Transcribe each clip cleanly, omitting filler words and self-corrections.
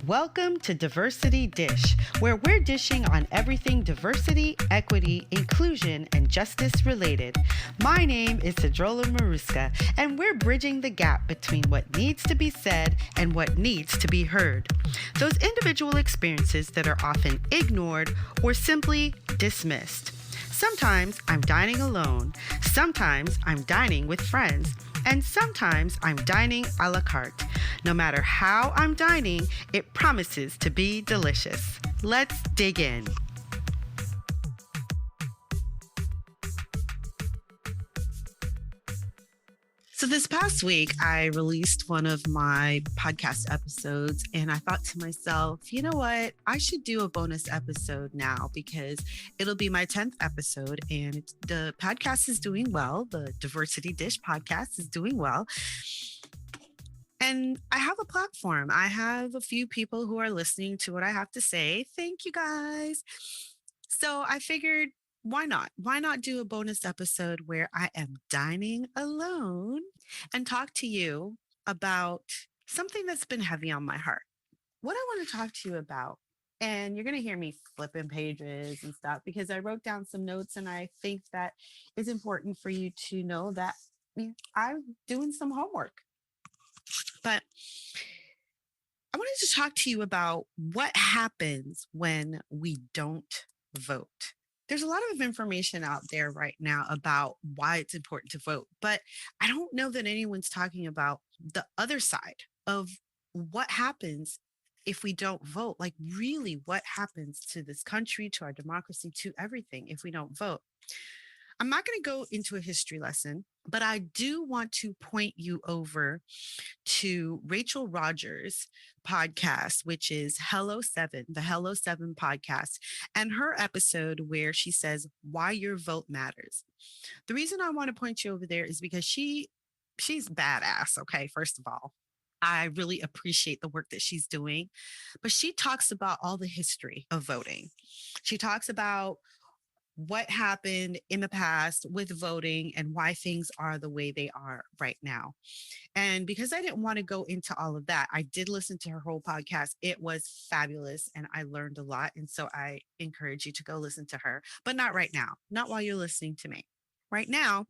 Welcome to Diversity Dish, where we're dishing on everything diversity, equity, inclusion, and justice related. My name is Sedruola Maruska, and we're bridging the gap between what needs to be said and what needs to be heard. Those individual experiences that are often ignored or simply dismissed. Sometimes I'm dining alone, sometimes I'm dining with friends, and sometimes I'm dining a la carte. No matter how I'm dining, it promises to be delicious. Let's dig in. So this past week, I released one of my podcast episodes, and I thought to myself, you know what? I should do a bonus episode now because it'll be my 10th episode, and the podcast is doing well. The Diversity Dish podcast is doing well. And I have a platform. I have a few people who are listening to what I have to say. Thank you, guys. So I figured, why not? Why not do a bonus episode where I am dining alone and talk to you about something that's been heavy on my heart? What I want to talk to you about, and you're going to hear me flipping pages and stuff because I wrote down some notes, and I think that it's important for you to know that I'm doing some homework. But I wanted to talk to you about what happens when we don't vote. There's a lot of information out there right now about why it's important to vote, but I don't know that anyone's talking about the other side of what happens if we don't vote. Like, really, what happens to this country, to our democracy, to everything if we don't vote? I'm not going to go into a history lesson, but I do want to point you over to Rachel Rogers' podcast, which is Hello Seven, the Hello Seven podcast, and her episode where she says why your vote matters. The reason I want to point you over there is because she's badass. Okay, first of all, I really appreciate the work that she's doing, but she talks about all the history of voting. She talks about what happened in the past with voting and why things are the way they are right now. And because I didn't want to go into all of that, I did listen to her whole podcast. It was fabulous and I learned a lot. And so I encourage you to go listen to her, but not right now, not while you're listening to me. Right now,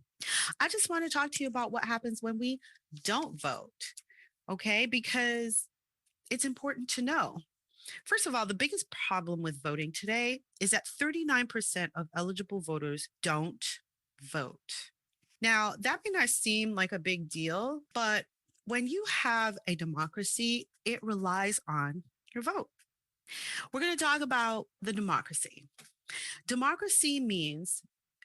I just want to talk to you about what happens when we don't vote, okay? Because it's important to know. First of all, the biggest problem with voting today is that 39% of eligible voters don't vote. Now, that may not seem like a big deal, but when you have a democracy, it relies on your vote. We're going to talk about the democracy. Democracy means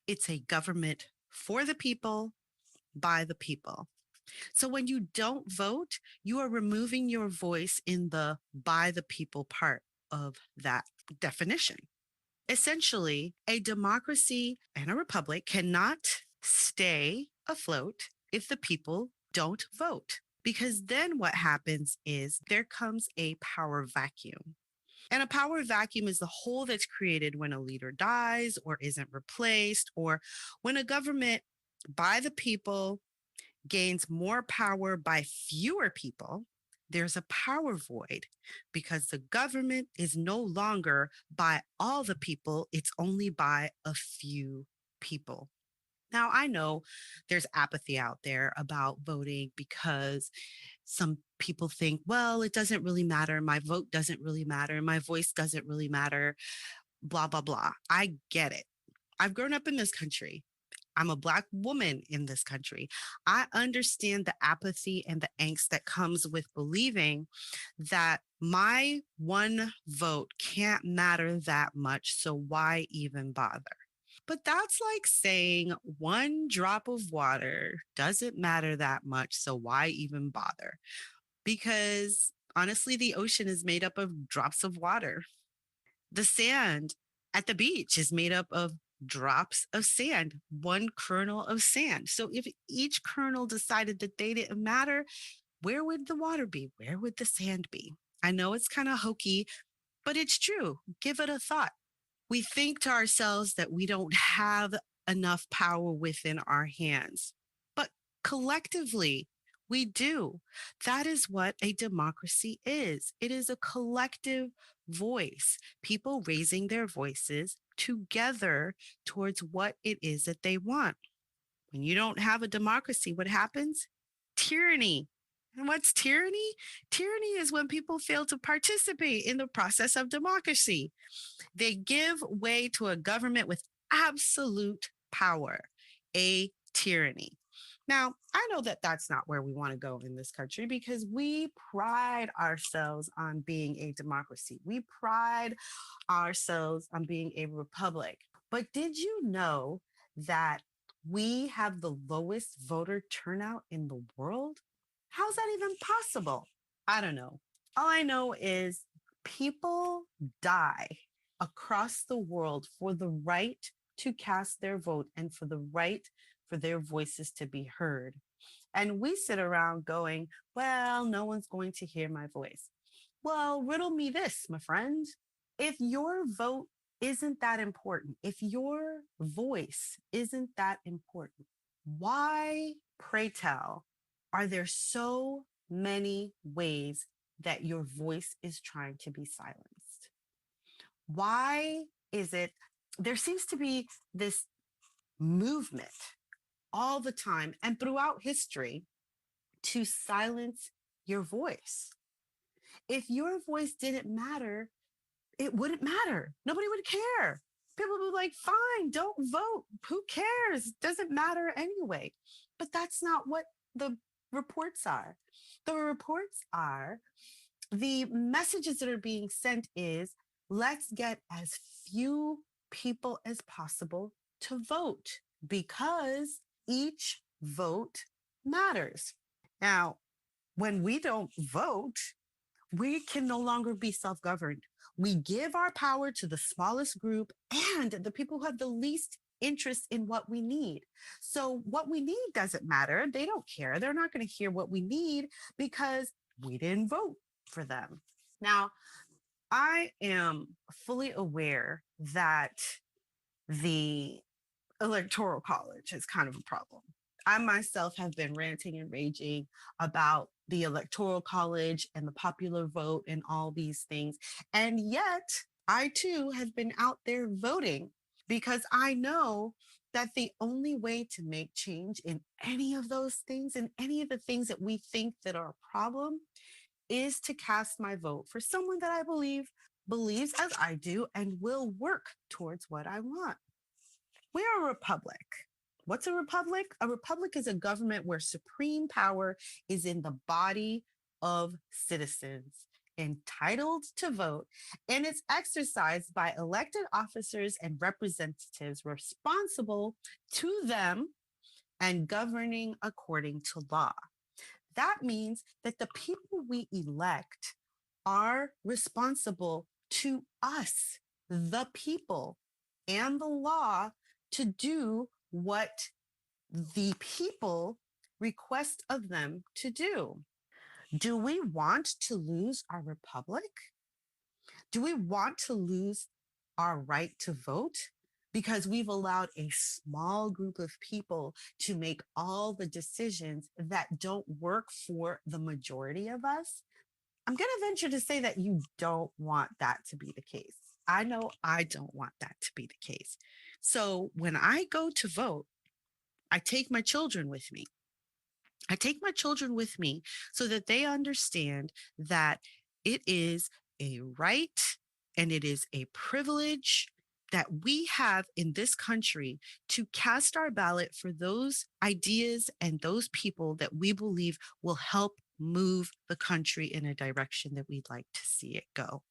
it's a government for the people, by the people. So when you don't vote, you are removing your voice in the by the people part of that definition. Essentially, a democracy and a republic cannot stay afloat if the people don't vote, because then what happens is there comes a power vacuum. And a power vacuum is the hole that's created when a leader dies or isn't replaced, or when a government by the people gains more power by fewer people. There's a power void because the government is no longer by all the people, it's only by a few people. Now, I know there's apathy out there about voting because some people think, well, it doesn't really matter. My vote doesn't really matter. My voice doesn't really matter, blah, blah, blah. I get it. I've grown up in this country. I'm a Black woman in this country. I understand the apathy and the angst that comes with believing that my one vote can't matter that much, so why even bother? But that's like saying one drop of water doesn't matter that much, so why even bother? Because honestly, the ocean is made up of drops of water. The sand at the beach is made up of drops of sand, one kernel of sand. So if each kernel decided that they didn't matter, where would the water be? Where would the sand be? I know it's kind of hokey, but it's true. Give it a thought. We think to ourselves that we don't have enough power within our hands, but collectively, We do. That is what a democracy is. It is a collective voice, people raising their voices together towards what it is that they want. When you don't have a democracy, what happens? Tyranny. And what's tyranny? Tyranny is when people fail to participate in the process of democracy. They give way to a government with absolute power, a tyranny. Now, I know that that's not where we want to go in this country because we pride ourselves on being a democracy. We pride ourselves on being a republic. But did you know that we have the lowest voter turnout in the world? How's that even possible? I don't know. All I know is people die across the world for the right to cast their vote and for the right for their voices to be heard. And we sit around going, well, no one's going to hear my voice. Well, riddle me this, my friend. If your vote isn't that important, if your voice isn't that important, why, pray tell, are there so many ways that your voice is trying to be silenced? Why is it there seems to be this movement all the time and throughout history to silence your voice? If your voice didn't matter, it wouldn't matter. Nobody would care. People would be like, fine, don't vote. Who cares? Doesn't matter anyway. But that's not what the reports are. The reports are the messages that are being sent is let's get as few people as possible to vote because each vote matters. Now, when we don't vote, we can no longer be self governed. We give our power to the smallest group and the people who have the least interest in what we need. So, what we need doesn't matter. They don't care. They're not going to hear what we need because we didn't vote for them. Now, I am fully aware that the electoral college is kind of a problem. I myself have been ranting and raging about the electoral college and the popular vote and all these things. And yet, I too have been out there voting because I know that the only way to make change in any of those things and any of the things that we think that are a problem is to cast my vote for someone that I believe believes as I do and will work towards what I want. We're a republic. What's a republic? A republic is a government where supreme power is in the body of citizens entitled to vote, and it's exercised by elected officers and representatives responsible to them and governing according to law. That means that the people we elect are responsible to us, the people, and the law to do what the people request of them to do. Do we want to lose our republic? Do we want to lose our right to vote? Because we've allowed a small group of people to make all the decisions that don't work for the majority of us. I'm going to venture to say that you don't want that to be the case. I know I don't want that to be the case. So when I go to vote, I take my children with me. I take my children with me so that they understand that it is a right and it is a privilege that we have in this country to cast our ballot for those ideas and those people that we believe will help move the country in a direction that we'd like to see it go.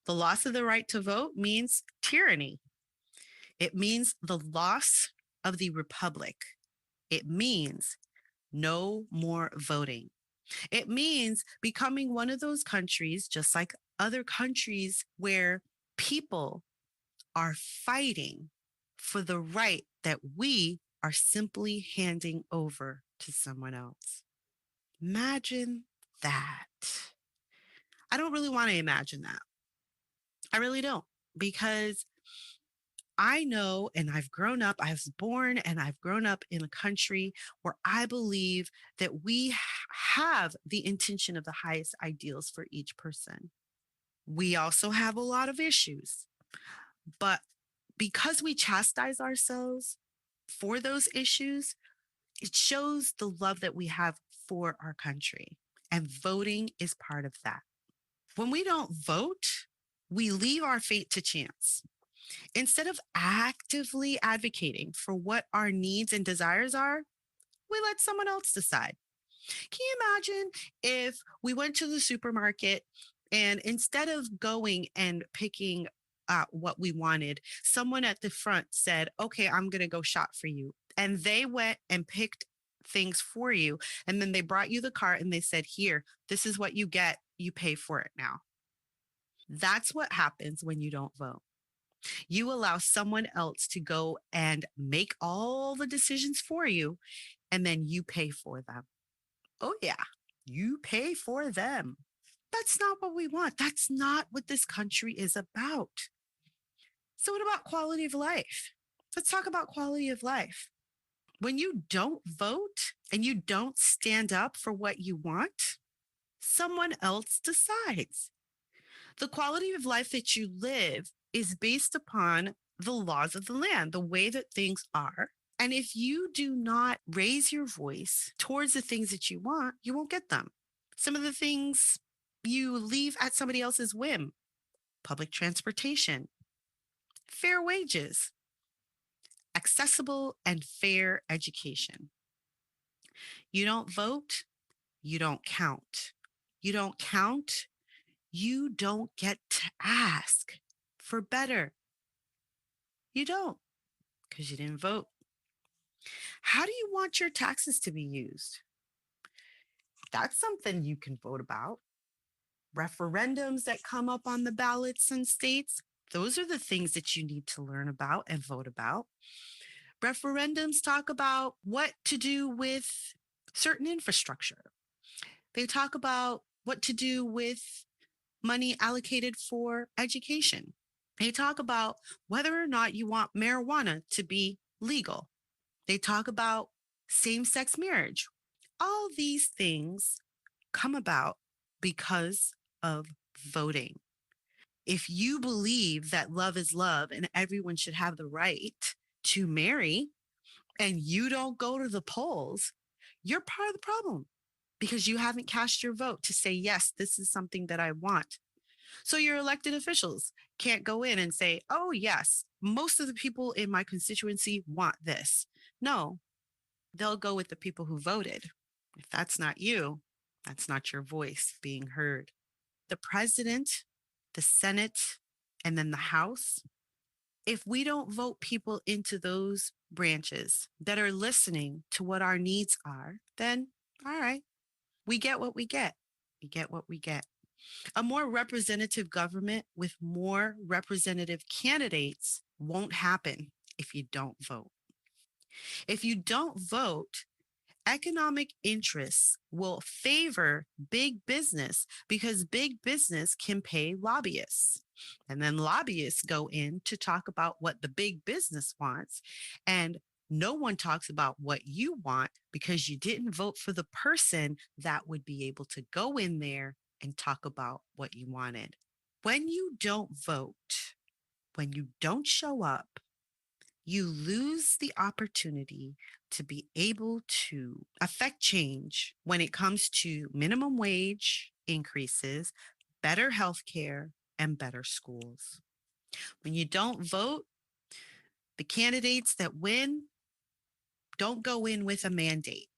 The loss of the right to vote means tyranny. It means the loss of the republic. It means no more voting. It means becoming one of those countries, just like other countries, where people are fighting for the right that we are simply handing over to someone else. Imagine that. I don't really want to imagine that. I really don't, because I know, and I was born and I've grown up in a country where I believe that we have the intention of the highest ideals for each person. We also have a lot of issues, but because we chastise ourselves for those issues, it shows the love that we have for our country. And voting is part of that. When we don't vote, we leave our fate to chance. Instead of actively advocating for what our needs and desires are, we let someone else decide. Can you imagine if we went to the supermarket and instead of going and picking what we wanted, someone at the front said, "Okay, I'm going to go shop for you." And they went and picked things for you. And then they brought you the cart and they said, "Here, this is what you get. You pay for it now." That's what happens when you don't vote. You allow someone else to go and make all the decisions for you, and then you pay for them. Oh, yeah, you pay for them. That's not what we want. That's not what this country is about. So, what about quality of life? Let's talk about quality of life. When you don't vote and you don't stand up for what you want, someone else decides. The quality of life that you live is based upon the laws of the land, the way that things are. And if you do not raise your voice towards the things that you want, you won't get them. Some of the things you leave at somebody else's whim: public transportation, fair wages, accessible and fair education. You don't vote, you don't count. You don't count, you don't get to ask for better. You don't, because you didn't vote. How do you want your taxes to be used? That's something you can vote about. Referendums that come up on the ballots in states, those are the things that you need to learn about and vote about. Referendums talk about what to do with certain infrastructure. They talk about what to do with money allocated for education. They talk about whether or not you want marijuana to be legal. They talk about same sex marriage. All these things come about because of voting. If you believe that love is love and everyone should have the right to marry, and you don't go to the polls, you're part of the problem because you haven't cast your vote to say, yes, this is something that I want. So your elected officials can't go in and say, oh, yes, most of the people in my constituency want this. No, they'll go with the people who voted. If that's not you, that's not your voice being heard. The president, the Senate, and then the House, if we don't vote people into those branches that are listening to what our needs are, then all right, we get what we get. We get what we get. A more representative government with more representative candidates won't happen if you don't vote. If you don't vote, economic interests will favor big business because big business can pay lobbyists. And then lobbyists go in to talk about what the big business wants. And no one talks about what you want because you didn't vote for the person that would be able to go in there and talk about what you wanted. When you don't vote, when you don't show up, you lose the opportunity to be able to affect change when it comes to minimum wage increases, better healthcare, and better schools. When you don't vote, the candidates that win don't go in with a mandate.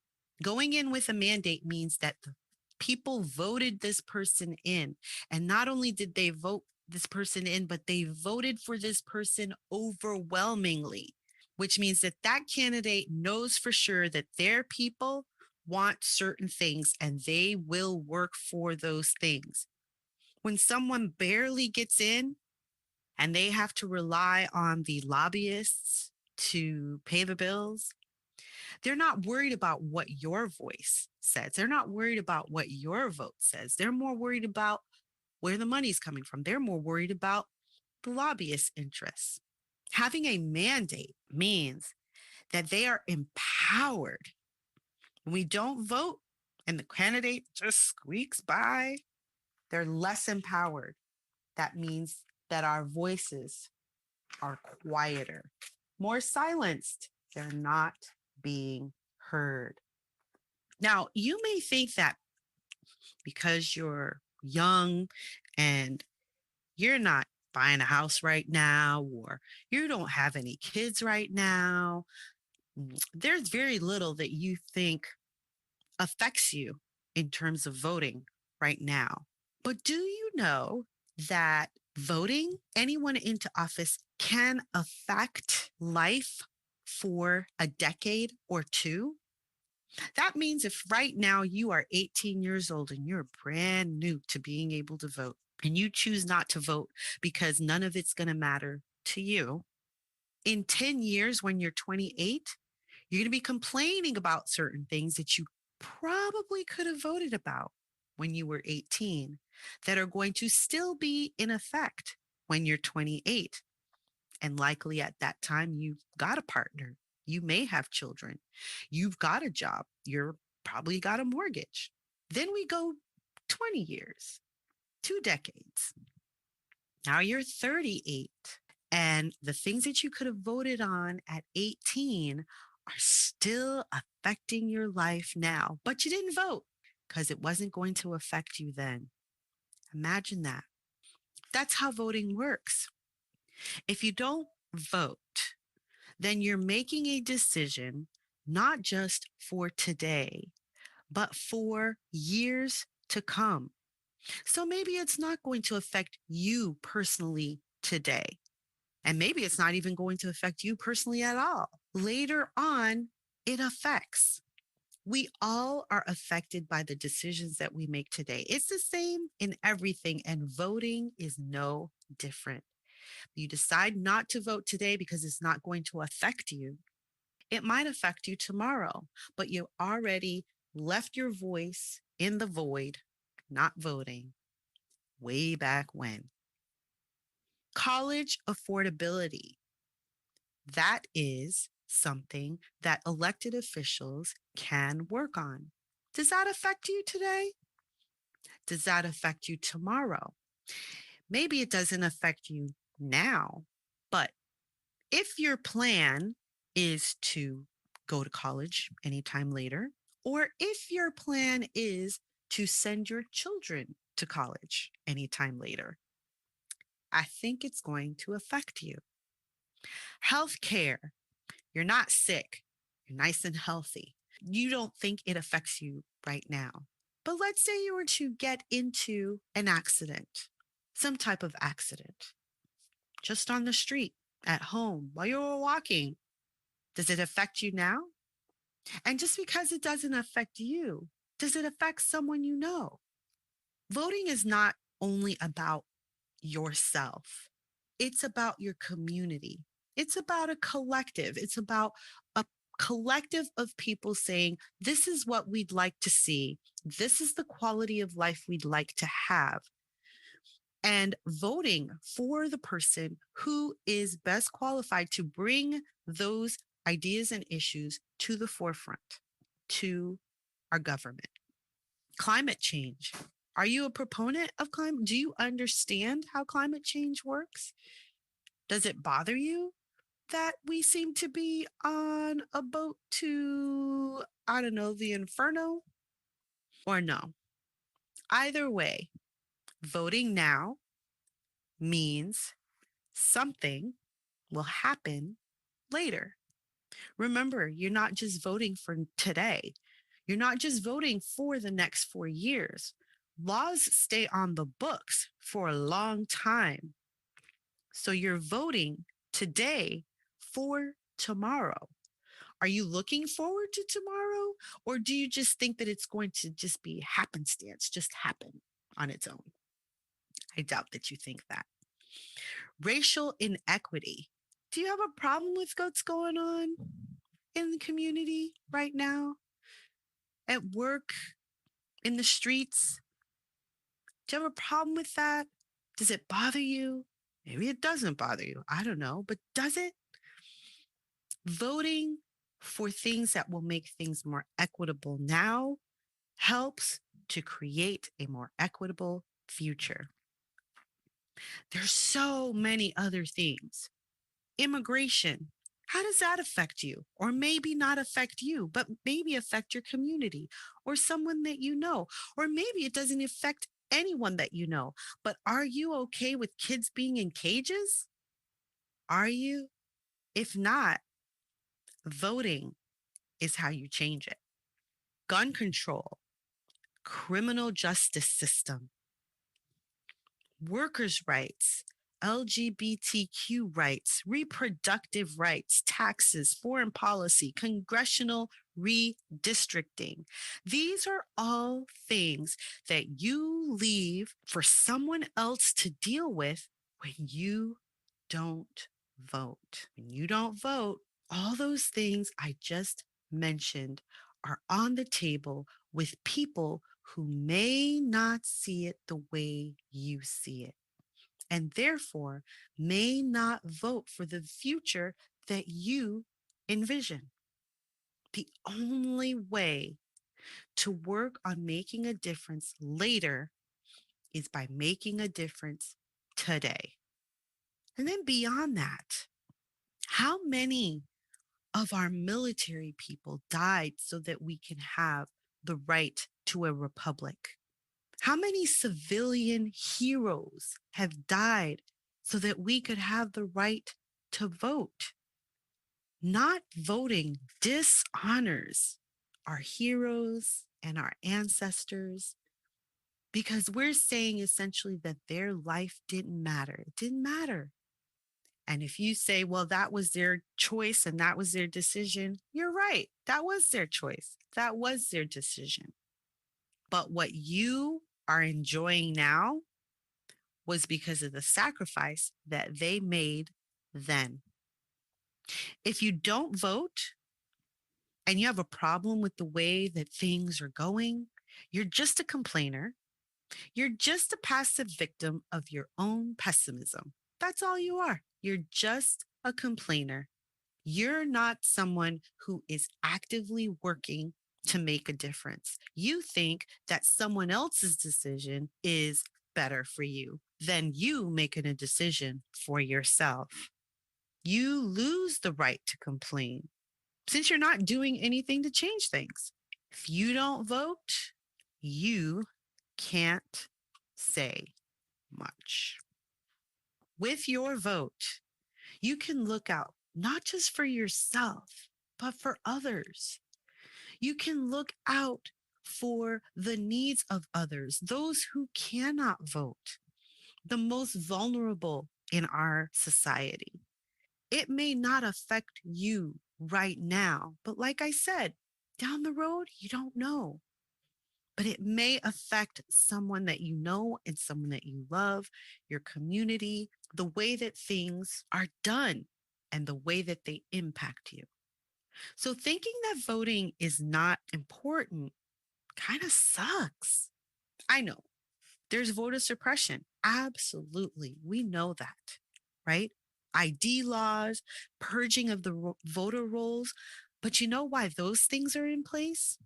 Going in with a mandate means that the people voted this person in. And not only did they vote this person in, but they voted for this person overwhelmingly, which means that that candidate knows for sure that their people want certain things and they will work for those things. When someone barely gets in and they have to rely on the lobbyists to pay the bills, they're not worried about what your voice says. They're not worried about what your vote says. They're more worried about where the money's coming from. They're more worried about the lobbyist interests. Having a mandate means that they are empowered. When we don't vote and the candidate just squeaks by, they're less empowered. That means that our voices are quieter, more silenced. They're not being heard. Now, you may think that because you're young and you're not buying a house right now, or you don't have any kids right now, there's very little that you think affects you in terms of voting right now. But do you know that voting anyone into office can affect life for a decade or two? That means if right now you are 18 years old and you're brand new to being able to vote and you choose not to vote because none of it's going to matter to you, in 10 years when you're 28, you're going to be complaining about certain things that you probably could have voted about when you were 18 that are going to still be in effect when you're 28. And likely at that time, you've got a partner. You may have children. You've got a job. You're probably got a mortgage. Then we go 20 years, 2 decades. Now you're 38. And the things that you could have voted on at 18 are still affecting your life now, but you didn't vote because it wasn't going to affect you then. Imagine that. That's how voting works. If you don't vote, then you're making a decision not just for today, but for years to come. So maybe it's not going to affect you personally today. And maybe it's not even going to affect you personally at all. Later on, it affects. We all are affected by the decisions that we make today. It's the same in everything, and voting is no different. You decide not to vote today because it's not going to affect you. It might affect you tomorrow, but you already left your voice in the void, not voting, way back when. College affordability. That is something that elected officials can work on. Does that affect you today? Does that affect you tomorrow? Maybe it doesn't affect you now, but if your plan is to go to college anytime later, or if your plan is to send your children to college anytime later, I think it's going to affect you. Healthcare. You're not sick. You're nice and healthy. You don't think it affects you right now. But let's say you were to get into an accident, some type of accident, just on the street, at home, while you were walking. Does it affect you now? And just because it doesn't affect you, does it affect someone you know? Voting is not only about yourself, it's about your community. It's about a collective. It's about a collective of people saying, this is what we'd like to see. This is the quality of life we'd like to have. And voting for the person who is best qualified to bring those ideas and issues to the forefront, to our government. Climate change. Are you a proponent of climate? Do you understand how climate change works? Does it bother you that we seem to be on a boat to, I don't know, the inferno? Or no? Either way, voting now means something will happen later. Remember, you're not just voting for today. You're not just voting for the next 4 years. Laws stay on the books for a long time. So you're voting today for tomorrow. Are you looking forward to tomorrow? Or do you just think that it's going to just be happenstance, just happen on its own? I doubt that you think that. Racial inequity. Do you have a problem with what's going on in the community right now? At work, in the streets? Do you have a problem with that? Does it bother you? Maybe it doesn't bother you. I don't know. But does it? Voting for things that will make things more equitable now helps to create a more equitable future. There's so many other things. Immigration. How does that affect you? Or maybe not affect you, but maybe affect your community or someone that you know. Or maybe it doesn't affect anyone that you know. But are you okay with kids being in cages? Are you? If not, voting is how you change it. Gun control, criminal justice system, workers' rights, LGBTQ rights, reproductive rights, taxes, foreign policy, congressional redistricting. These are all things that you leave for someone else to deal with when you don't vote. When you don't vote, all those things I just mentioned are on the table with people who may not see it the way you see it, and therefore may not vote for the future that you envision. The only way to work on making a difference later is by making a difference today. And then beyond that, how many of our military people died so that we can have the right to a republic? How many civilian heroes have died so that we could have the right to vote? Not voting dishonors our heroes and our ancestors because we're saying essentially that their life didn't matter. It didn't matter. And if you say, well, that was their choice and that was their decision, you're right. That was their choice. That was their decision. But what you are enjoying now was because of the sacrifice that they made then. If you don't vote and you have a problem with the way that things are going, you're just a complainer. You're just a passive victim of your own pessimism. That's all you are. You're just a complainer. You're not someone who is actively working to make a difference. You think that someone else's decision is better for you than you making a decision for yourself. You lose the right to complain since you're not doing anything to change things. If you don't vote, you can't say much. With your vote, you can look out not just for yourself, but for others. You can look out for the needs of others, those who cannot vote, the most vulnerable in our society. It may not affect you right now, but like I said, down the road, you don't know. But it may affect someone that you know and someone that you love, your community, the way that things are done and the way that they impact you. So thinking that voting is not important kind of sucks. I know there's voter suppression. Absolutely. We know that, right? ID laws, purging of the voter rolls. But you know why those things are in place?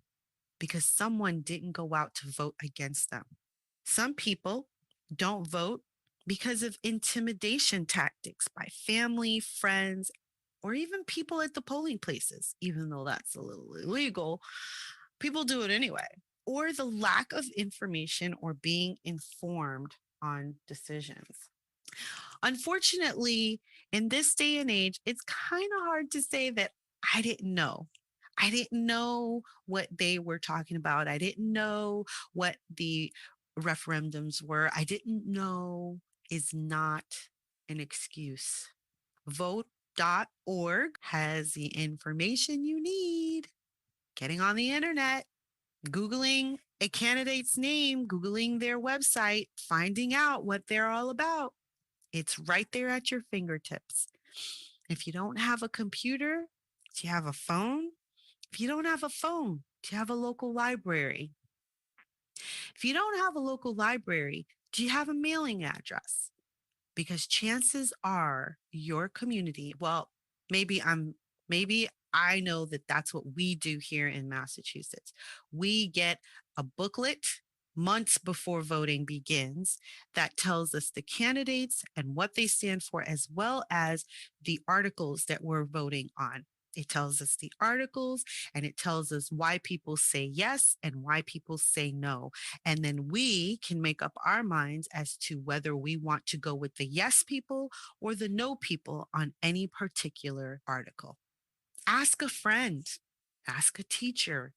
Because someone didn't go out to vote against them. Some people don't vote because of intimidation tactics by family, friends, or even people at the polling places, even though that's a little illegal. People do it anyway. Or the lack of information or being informed on decisions. Unfortunately, in this day and age, it's kind of hard to say that I didn't know. I didn't know what they were talking about. I didn't know what the referendums were. I didn't know is not an excuse. Vote.org has the information you need. Getting on the internet, Googling a candidate's name, Googling their website, finding out what they're all about. It's right there at your fingertips. If you don't have a computer, do you have a phone? If you don't have a phone, do you have a local library? If you don't have a local library, do you have a mailing address? because chances are your community, well, maybe I'm, maybe I know that that's what we do here in Massachusetts. We get a booklet months before voting begins that tells us the candidates and what they stand for, as well as the articles that we're voting on. It tells us the articles and it tells us why people say yes and why people say no. And then we can make up our minds as to whether we want to go with the yes people or the no people on any particular article. Ask a friend, ask a teacher,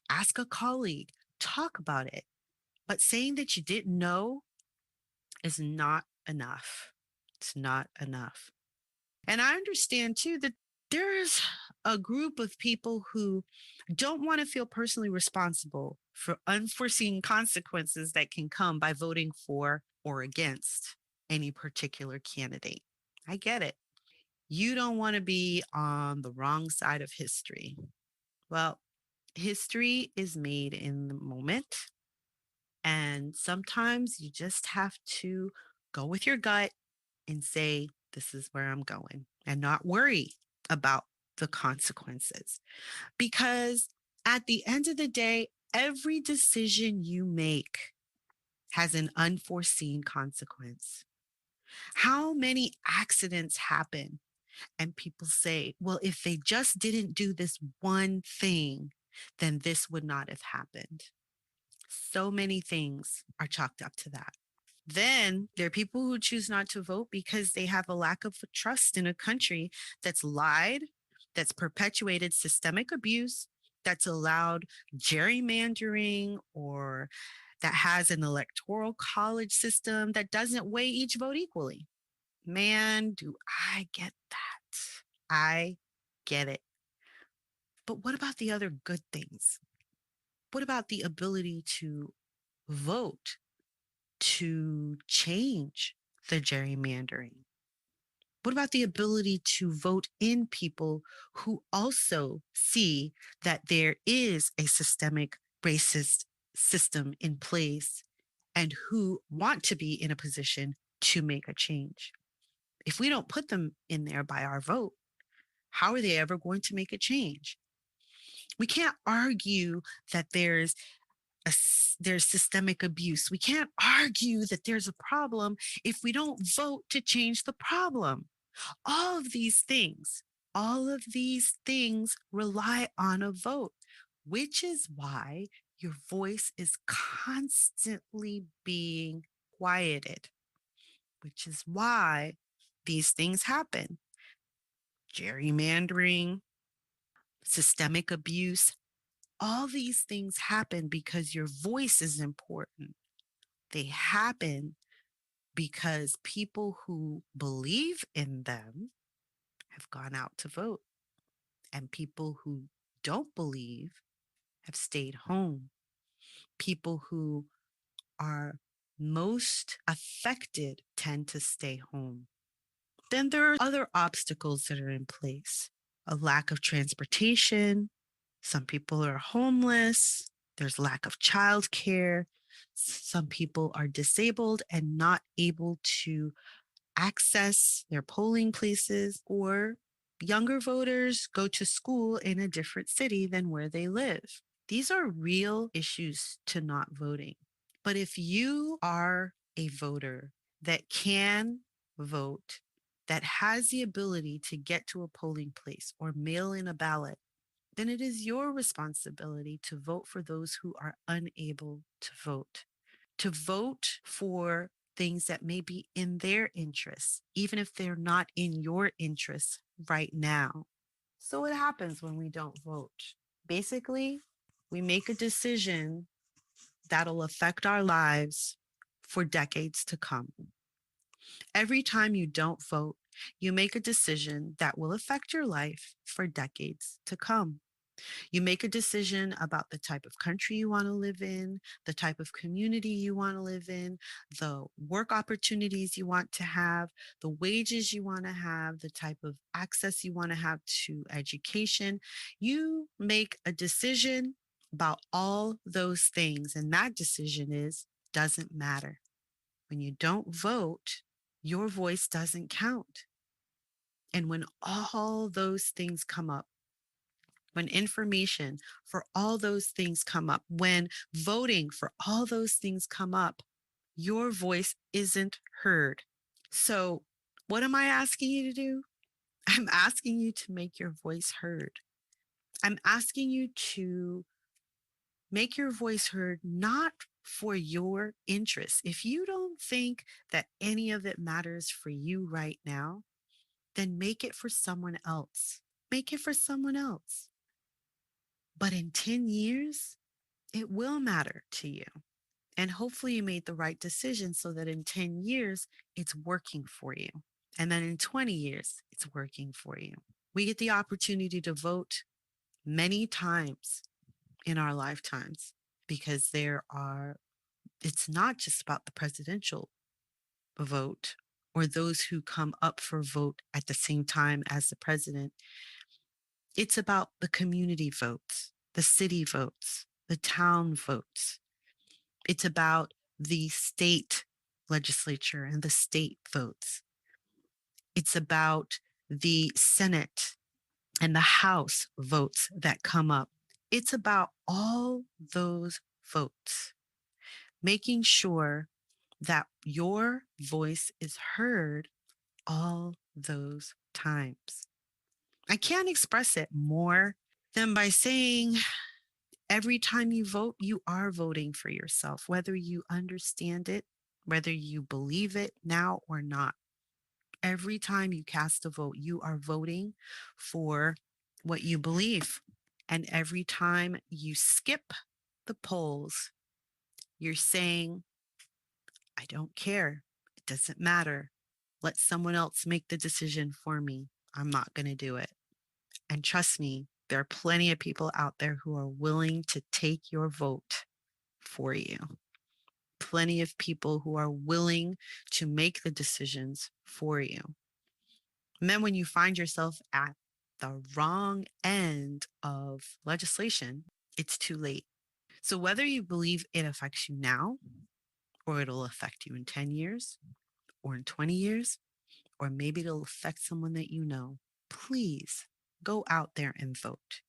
ask a colleague, talk about it. But saying that you didn't know is not enough. It's not enough. And I understand too that there's a group of people who don't want to feel personally responsible for unforeseen consequences that can come by voting for or against any particular candidate. I get it. You don't want to be on the wrong side of history. Well, history is made in the moment. And sometimes you just have to go with your gut and say, this is where I'm going, and not worry about the consequences. Because at the end of the day, every decision you make has an unforeseen consequence. How many accidents happen? And people say, well, if they just didn't do this one thing, then this would not have happened. So many things are chalked up to that. Then there are people who choose not to vote because they have a lack of trust in a country that's lied, that's perpetuated systemic abuse, that's allowed gerrymandering, or that has an electoral college system that doesn't weigh each vote equally. Man, do I get that. I get it. But what about the other good things? What about the ability to vote, to change the gerrymandering? What about the ability to vote in people who also see that there is a systemic racist system in place and who want to be in a position to make a change? If we don't put them in there by our vote, how are they ever going to make a change? We can't argue that there's systemic abuse. We can't argue that there's a problem if we don't vote to change the problem. All of these things, all of these things rely on a vote, which is why your voice is constantly being quieted, which is why these things happen. Gerrymandering, systemic abuse, all these things happen because your voice is important. They happen because people who believe in them have gone out to vote, and people who don't believe have stayed home. People who are most affected tend to stay home. Then there are other obstacles that are in place: a lack of transportation. Some people are homeless. There's lack of childcare. Some people are disabled and not able to access their polling places, or younger voters go to school in a different city than where they live. These are real issues to not voting. But if you are a voter that can vote, that has the ability to get to a polling place or mail in a ballot, then it is your responsibility to vote for those who are unable to vote for things that may be in their interests, even if they're not in your interests right now. So, what happens when we don't vote? Basically, we make a decision that'll affect our lives for decades to come. Every time you don't vote, you make a decision that will affect your life for decades to come. You make a decision about the type of country you want to live in, the type of community you want to live in, the work opportunities you want to have, the wages you want to have, the type of access you want to have to education. You make a decision about all those things, and that decision doesn't matter. When you don't vote, your voice doesn't count. And when all those things come up, when information for all those things come up, when voting for all those things come up, your voice isn't heard. So, what am I asking you to do? I'm asking you to make your voice heard. I'm asking you to make your voice heard, not for your interests. If you don't think that any of it matters for you right now, then make it for someone else. Make it for someone else. But in 10 years, it will matter to you. And hopefully you made the right decision so that in 10 years, it's working for you. And then in 20 years, it's working for you. We get the opportunity to vote many times in our lifetimes because it's not just about the presidential vote or those who come up for vote at the same time as the president. It's about the community votes, the city votes, the town votes. It's about the state legislature and the state votes. It's about the Senate and the House votes that come up. It's about all those votes, making sure that your voice is heard all those times. I can't express it more than by saying every time you vote, you are voting for yourself, whether you understand it, whether you believe it now or not. Every time you cast a vote, you are voting for what you believe. And every time you skip the polls, you're saying, I don't care. It doesn't matter. Let someone else make the decision for me. I'm not going to do it. And trust me, there are plenty of people out there who are willing to take your vote for you. Plenty of people who are willing to make the decisions for you. And then when you find yourself at the wrong end of legislation, it's too late. So whether you believe it affects you now, or it'll affect you in 10 years, or in 20 years, or maybe it'll affect someone that you know, please go out there and vote.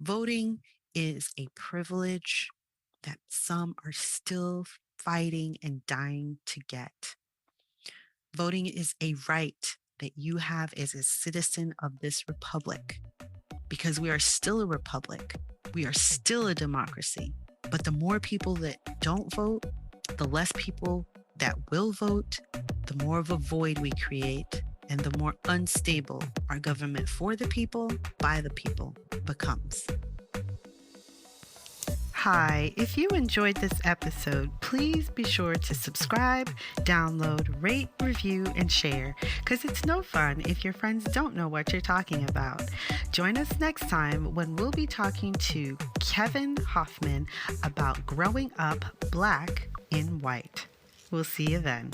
Voting is a privilege that some are still fighting and dying to get. Voting is a right that you have as a citizen of this republic because we are still a republic. We are still a democracy. But the more people that don't vote, the less people that will vote, the more of a void we create and the more unstable our government for the people, by the people becomes. Hi, if you enjoyed this episode, please be sure to subscribe, download, rate, review, and share, because it's no fun if your friends don't know what you're talking about. Join us next time when we'll be talking to Kevin Hoffman about growing up Black in white. We'll see you then.